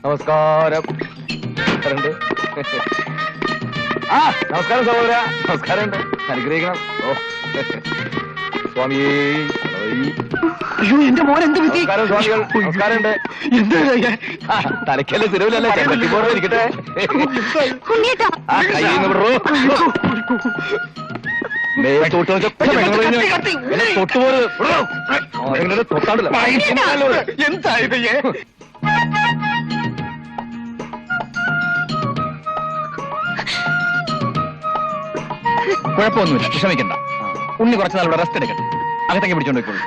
നമസ്കാരം. നമസ്കാരം സഹോദര. നമസ്കാരമുണ്ട്. അനുഗ്രഹിക്കണം. ഓ സ്വാമിയേ. അയ്യോ എന്റെ മോൻ എന്ത് പറ്റി? നമസ്കാരം സ്വാമികൾ. നമസ്കാരമുണ്ട്. തലക്കല്ലേ തിരുവിലല്ലേ ചെമ്പട്ടിപ്പോടെ ഇരിക്കട്ടെ. എന്തായത്? കുഴപ്പമൊന്നുമില്ല, വിഷമിക്കണ്ട. ഉണ്ണി കുറച്ച് നാൾ ഇവിടെ റെസ്റ്റ് എടുക്കട്ടെ. അകത്തേക്ക് പിടിച്ചോണ്ടിരിക്കുള്ളൂ.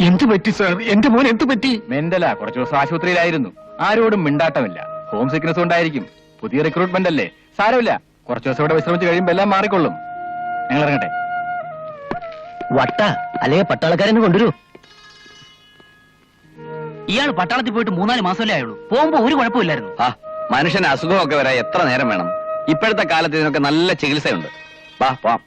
എന്ത് പറ്റി സാർ? എന്റെ മോൻ എന്ത് പറ്റി? മെന്റലാ. കുറച്ചു ദിവസം ആശുപത്രിയിലായിരുന്നു. ആരോടും മിണ്ടാട്ടമില്ല. ഹോം സിക്നസ് കൊണ്ടായിരിക്കും. പുതിയ റിക്രൂട്ട്മെന്റ് അല്ലേ, സാരമില്ല. കുറച്ചു ദിവസം ഇവിടെ വിശ്രമിച്ച് കഴിയുമ്പോൾ എല്ലാം മാറിക്കൊള്ളും. ഞങ്ങൾ ഇറങ്ങട്ടെ. വട്ട അല്ലെങ്കിൽ പട്ടാളക്കാരെന്ന് കൊണ്ടുവരൂ. ഇയാൾ പട്ടാളത്തിൽ പോയിട്ട് 3-4 മാസമല്ലേ ആയുള്ളൂ. പോകുമ്പോ ഒരു കുഴപ്പമില്ലായിരുന്നു. മനുഷ്യന് അസുഖമൊക്കെ വരാൻ എത്ര നേരം വേണം? ഇപ്പോഴത്തെ കാലത്ത് ഇതിനൊക്കെ നല്ല ചികിത്സയുണ്ട്. വാ പോവാം.